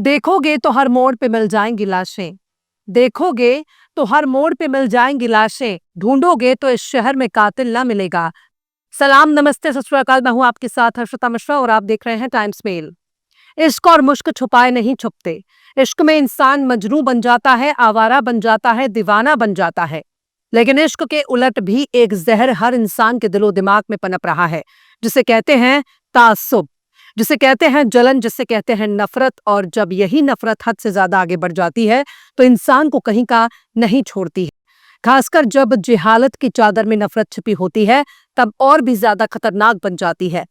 देखोगे तो हर मोड़ पे मिल जाएंगी लाशें। देखोगे तो हर मोड़ पे मिल जाएंगी लाशें। ढूंढोगे तो इस शहर में कातिल ना मिलेगा। सलाम, नमस्ते, सत श्री अकाल। मैं हूं आपके साथ हर्षिता मिश्रा और आप देख रहे हैं टाइम्स मेल। इश्क और मुश्क छुपाए नहीं छुपते। इश्क में इंसान मजनू बन जाता है, आवारा बन जाता है, दीवाना बन जाता है। लेकिन इश्क के उलट भी एक जहर हर इंसान के दिलो दिमाग में पनप रहा है, जिसे कहते हैं तासुब, जिसे कहते हैं जलन, जिसे कहते हैं नफरत। और जब यही नफरत हद से ज्यादा आगे बढ़ जाती है तो इंसान को कहीं का नहीं छोड़ती है। खासकर जब जिहालत की चादर में नफरत छिपी होती है, तब और भी ज्यादा खतरनाक बन जाती है।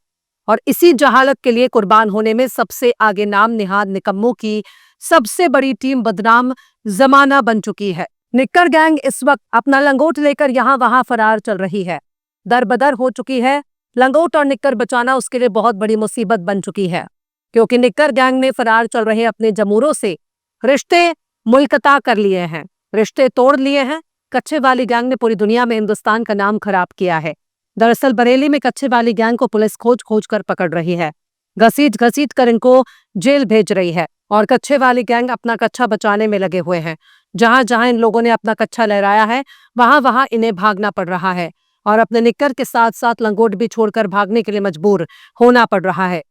और इसी जहालत के लिए कुर्बान होने में सबसे आगे नाम निहाद निकम्मों की सबसे बड़ी टीम बदनाम जमाना बन चुकी है। निक्कर गैंग इस वक्त अपना लंगोट लेकर यहां वहां फरार चल रही है। दर बदर हो चुकी है। लंगोट और निक्कर बचाना उसके लिए बहुत बड़ी मुसीबत बन चुकी है, क्योंकि निक्कर गैंग ने फरार चल रहे अपने जमूरों से रिश्ते मुल्कता कर लिए हैं, रिश्ते तोड़ लिए हैं। कच्चे वाली गैंग ने पूरी दुनिया में हिंदुस्तान का नाम खराब किया है। दरअसल बरेली में कच्चे वाली गैंग को पुलिस खोज खोज कर पकड़ रही है, घसीट घसीट कर इनको जेल भेज रही है। और कच्चे वाली गैंग अपना कच्चा बचाने में लगे हुए हैं। जहां जहां इन लोगों ने अपना कच्चा लहराया है, वहां वहां इन्हें भागना पड़ रहा है और अपने निक्कर के साथ साथ लंगोट भी छोड़कर भागने के लिए मजबूर होना पड़ रहा है।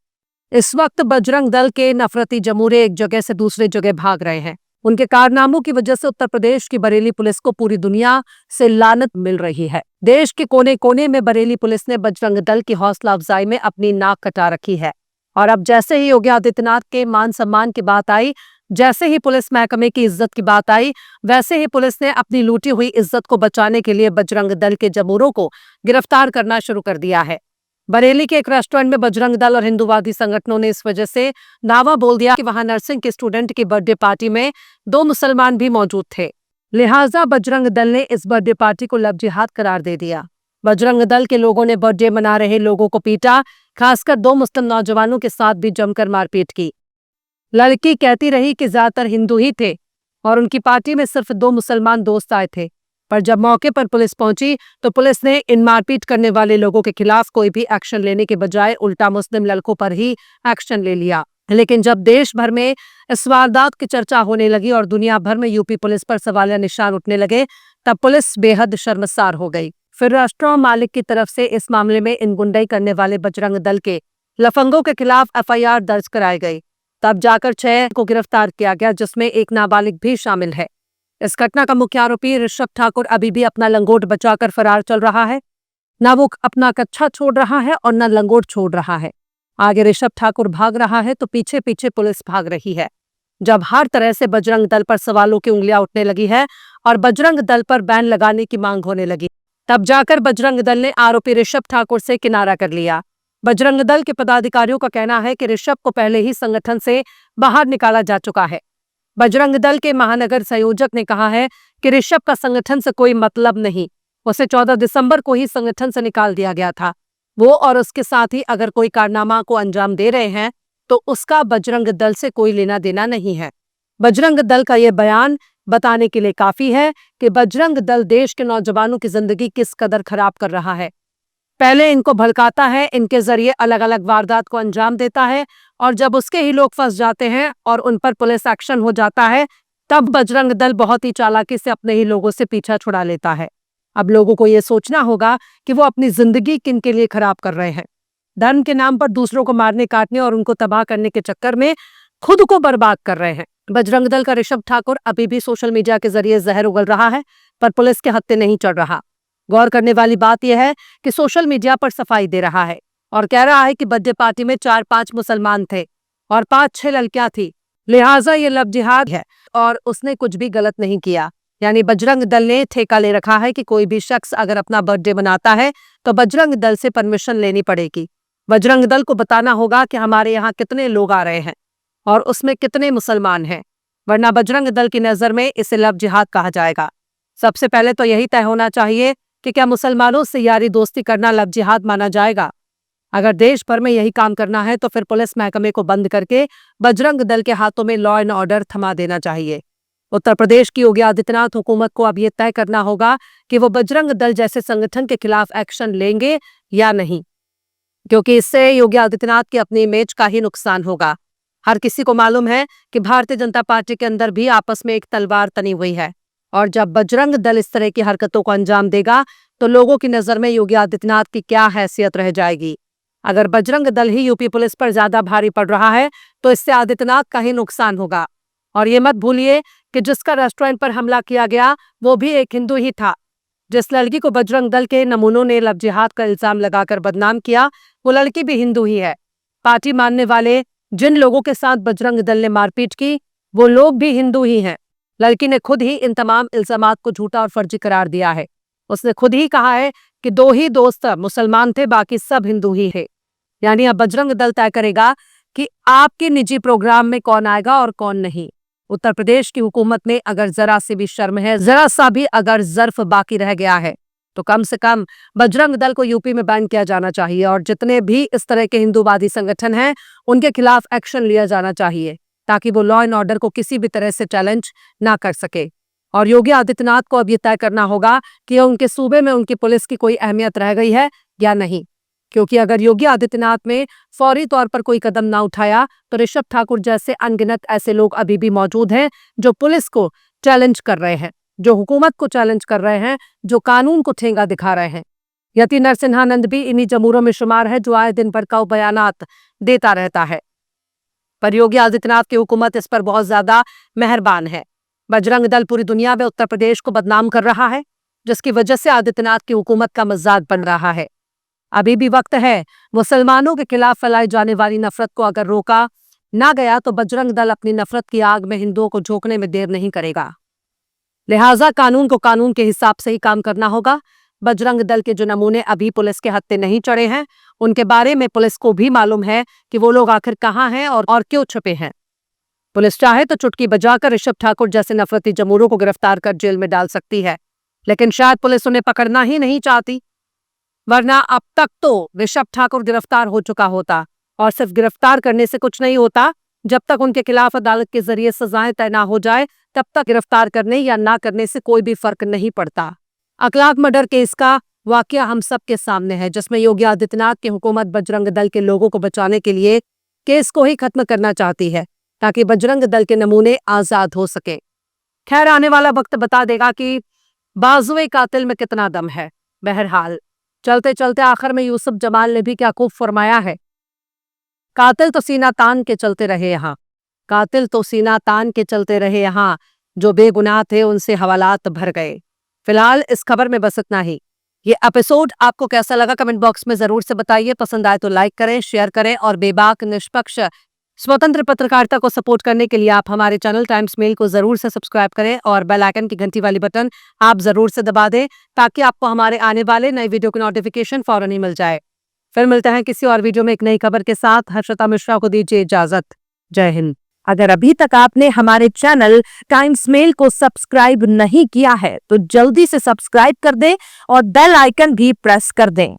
इस वक्त बजरंग दल के नफरती जमूरे एक जगह से दूसरी जगह भाग रहे हैं। उनके कारनामों की वजह से उत्तर प्रदेश की बरेली पुलिस को पूरी दुनिया से लानत मिल रही है। देश के कोने कोने में बरेली पुलिस ने बजरंग दल की हौसला अफजाई में अपनी नाक कटा रखी है। और अब जैसे ही योगी आदित्यनाथ के मान सम्मान की बात आई, जैसे ही पुलिस महकमे की इज्जत की बात आई, वैसे ही पुलिस ने अपनी लूटी हुई इज्जत को बचाने के लिए बजरंग दल के जमूरों को गिरफ्तार करना शुरू कर दिया है। बरेली के एक रेस्टोरेंट में बजरंग दल और हिंदूवादी संगठनों ने इस वजह से दावा बोल दिया कि वहां नर्सिंग के स्टूडेंट की बर्थडे पार्टी में 2 मुसलमान भी मौजूद थे। लिहाजा बजरंग दल ने इस बर्थडे पार्टी को लव जिहाद करार दे दिया। बजरंग दल के लोगों ने बर्थडे मना रहे लोगों को पीटा, खासकर 2 मुस्लिम नौजवानों के साथ भी जमकर मारपीट की। लड़की कहती रही कि ज्यादातर हिंदू ही थे और उनकी पार्टी में सिर्फ 2 मुसलमान दोस्त आए थे। पर जब मौके पर पुलिस पहुंची तो पुलिस ने इन मारपीट करने वाले लोगों के खिलाफ कोई भी एक्शन लेने के बजाय उल्टा मुस्लिम लड़कों पर ही एक्शन ले लिया। लेकिन जब देश भर में इस वारदात की चर्चा होने लगी और दुनिया भर में यूपी पुलिस पर सवालिया निशान उठने लगे, तब पुलिस बेहद शर्मसार हो गई। फिर रेस्टोरेंट मालिक की तरफ से इस मामले में इन गुंडई करने वाले बजरंग दल के लफंगों के खिलाफ FIR दर्ज कराई गई। तब जाकर 6 को गिरफ्तार किया गया, जिसमें एक नाबालिग भी शामिल है। इस घटना का मुख्य आरोपी ऋषभ ठाकुर अभी भी अपना लंगोट बचाकर फरार चल रहा है। न वो अपना कच्चा छोड़ रहा है और न लंगोट छोड़ रहा है। आगे ऋषभ ठाकुर भाग रहा है तो पीछे पीछे पुलिस भाग रही है। जब हर तरह से बजरंग दल पर सवालों की उंगलियां उठने लगी है और बजरंग दल पर बैन लगाने की मांग होने लगी, तब जाकर बजरंग दल ने आरोपी ऋषभ ठाकुर से किनारा कर लिया। बजरंग दल के पदाधिकारियों का कहना है कि ऋषभ को पहले ही संगठन से बाहर निकाला जा चुका है। बजरंग दल के महानगर संयोजक ने कहा है कि ऋषभ का संगठन से कोई मतलब नहीं, उसे 14 दिसंबर को ही संगठन से निकाल दिया गया था। वो और उसके साथ ही अगर कोई कारनामा को अंजाम दे रहे हैं तो उसका बजरंग दल से कोई लेना देना नहीं है। बजरंग दल का यह बयान बताने के लिए काफी है कि बजरंग दल देश के नौजवानों की जिंदगी किस कदर खराब कर रहा है। पहले इनको भड़काता है, इनके जरिए अलग अलग वारदात को अंजाम देता है और जब उसके ही लोग फंस जाते हैं और उन पर पुलिस एक्शन हो जाता है, तब बजरंग दल बहुत ही चालाकी से अपने ही लोगों से पीछा छुड़ा लेता है। अब लोगों को यह सोचना होगा कि वो अपनी जिंदगी किन के लिए खराब कर रहे हैं। धर्म के नाम पर दूसरों को मारने काटने और उनको तबाह करने के चक्कर में खुद को बर्बाद कर रहे हैं। बजरंग दल का ऋषभ ठाकुर अभी भी सोशल मीडिया के जरिए जहर उगल रहा है, पर पुलिस के हत्थे नहीं चढ़ रहा। गौर करने वाली बात यह है कि सोशल मीडिया पर सफाई दे रहा है और कह रहा है कि बर्थडे पार्टी में 4-5 मुसलमान थे और 5-6 लड़कियां थी, लिहाजा ये लव जिहाद है और उसने कुछ भी गलत नहीं किया। यानी बजरंग दल ने ठेका ले रखा है कि कोई भी शख्स अगर अपना बर्थडे मनाता है तो बजरंग दल से परमिशन लेनी पड़ेगी। बजरंग दल को बताना होगा कि हमारे यहाँ कितने लोग आ रहे हैं और उसमें कितने मुसलमान हैं, वरना बजरंग दल की नजर में इसे लव जिहाद कहा जाएगा। सबसे पहले तो यही तय होना चाहिए कि क्या मुसलमानों से यारी दोस्ती करना लव जिहाद माना जाएगा। अगर देश भर में यही काम करना है तो फिर पुलिस महकमे को बंद करके बजरंग दल के हाथों में लॉ एंड ऑर्डर थमा देना चाहिए। उत्तर प्रदेश की योगी आदित्यनाथ हुकूमत को अब यह तय करना होगा कि वो बजरंग दल जैसे संगठन के खिलाफ एक्शन लेंगे या नहीं, क्योंकि इससे योगी आदित्यनाथ की अपनी इमेज का ही नुकसान होगा। हर किसी को मालूम है कि भारतीय जनता पार्टी के अंदर भी आपस में एक तलवार तनी हुई है और जब बजरंग दल इस तरह की हरकतों को अंजाम देगा तो लोगों की नजर में योगी आदित्यनाथ की क्या हैसियत रह जाएगी। अगर बजरंग दल ही यूपी पुलिस पर ज्यादा भारी पड़ रहा है तो इससे आदित्यनाथ का ही नुकसान होगा। और ये मत भूलिए कि जिसका रेस्टोरेंट पर हमला किया गया वो भी एक हिंदू ही था। जिस लड़की को बजरंग दल के नमूनों ने लव जिहाद का इल्जाम लगाकर बदनाम किया वो लड़की भी हिंदू ही है। पार्टी मानने वाले जिन लोगों के साथ बजरंग दल ने मारपीट की वो लोग भी हिंदू ही हैं। लड़की ने खुद ही इन तमाम इल्जामात को झूठा और फर्जी करार दिया है। उसने खुद ही कहा है कि 2 ही दोस्त मुसलमान थे, बाकी सब हिंदू ही है। यानी अब बजरंग दल तय करेगा कि आपके निजी प्रोग्राम में कौन आएगा और कौन नहीं। उत्तर प्रदेश की हुकूमत में अगर जरा सी भी शर्म है, जरा सा भी अगर जर्फ बाकी रह गया है तो कम से कम बजरंग दल को यूपी में बैन किया जाना चाहिए और जितने भी इस तरह के हिंदूवादी संगठन हैं उनके खिलाफ एक्शन लिया जाना चाहिए ताकि वो लॉ एंड ऑर्डर को किसी भी तरह से चैलेंज ना कर सके। और योगी आदित्यनाथ को अब ये तय करना होगा कि उनके सूबे में उनकी पुलिस की कोई अहमियत रह गई है या नहीं, क्योंकि अगर योगी आदित्यनाथ में फौरी तौर पर कोई कदम ना उठाया तो ऋषभ ठाकुर जैसे अनगिनत ऐसे लोग अभी भी मौजूद हैं जो पुलिस को चैलेंज कर रहे हैं, जो हुकूमत को चैलेंज कर रहे हैं, जो कानून को ठेंगा दिखा रहे हैं। यति नरसिम्हानंद भी इन्हीं जमूरों में शुमार है जो आए दिन भड़काऊ बयानात देता रहता है। पर योगी आदित्यनाथ की हुकूमत इस पर बहुत ज्यादा मेहरबान है। बजरंग दल पूरी दुनिया में उत्तर प्रदेश को बदनाम कर रहा है जिसकी वजह से आदित्यनाथ की हुकूमत का मजाक बन रहा है। अभी भी वक्त है। मुसलमानों के खिलाफ फैलाई जाने वाली नफरत को अगर रोका ना गया तो बजरंग दल अपनी नफरत की आग में हिंदुओं को झोंकने में देर नहीं करेगा। लिहाजा कानून को कानून के हिसाब से ही काम करना होगा। बजरंग दल के जो नमूने अभी पुलिस के हत्थे नहीं चढ़े हैं उनके बारे में पुलिस को भी मालूम है कि वो लोग आखिर कहाँ हैं और क्यों छुपे हैं। पुलिस चाहे तो चुटकी बजाकर ऋषभ ठाकुर जैसे नफरती जमूरों को गिरफ्तार कर जेल में डाल सकती है, लेकिन शायद पुलिस उन्हें पकड़ना ही नहीं चाहती, वरना अब तक तो ऋषभ ठाकुर गिरफ्तार हो चुका होता। और सिर्फ गिरफ्तार करने से कुछ नहीं होता, जब तक उनके खिलाफ अदालत के जरिए सजाएं तय ना हो जाए तब तक गिरफ्तार करने या ना करने से कोई भी फर्क नहीं पड़ता। अखलाक मर्डर केस का वाकया हम सब के सामने है जिसमें योगी आदित्यनाथ की हुकूमत बजरंग दल के लोगों को बचाने के लिए केस को ही खत्म करना चाहती है ताकि बजरंग दल के नमूने आजाद हो सके। खैर आने वाला वक्त बता देगा कि बाजुए कातिल में कितना दम है। बहरहाल चलते चलते आखिर में यूसुफ जमाल ने भी क्या खूब फरमाया है, कातिल तो सीना तान के चलते रहे यहाँ, कातिल तो सीना तान के चलते रहे यहाँ, जो बेगुनाह थे उनसे हवालात भर गए। फिलहाल इस खबर में बस इतना ही। ये एपिसोड आपको कैसा लगा कमेंट बॉक्स में जरूर से बताइए। पसंद आए तो लाइक करें, शेयर करें और बेबाक निष्पक्ष स्वतंत्र पत्रकारिता को सपोर्ट करने के लिए आप हमारे चैनल टाइम्स मेल को जरूर से सब्सक्राइब करें और बेल आइकन की घंटी वाली बटन आप जरूर से दबा दें ताकि आपको हमारे आने वाले नए वीडियो की नोटिफिकेशन फौरन ही मिल जाए। फिर मिलते हैं किसी और वीडियो में एक नई खबर के साथ। हर्षिता मिश्रा को दीजिए इजाजत। जय हिंद। अगर अभी तक आपने हमारे चैनल टाइम्स मेल को सब्सक्राइब नहीं किया है तो जल्दी से सब्सक्राइब कर दें और बेल आइकन भी प्रेस कर दें।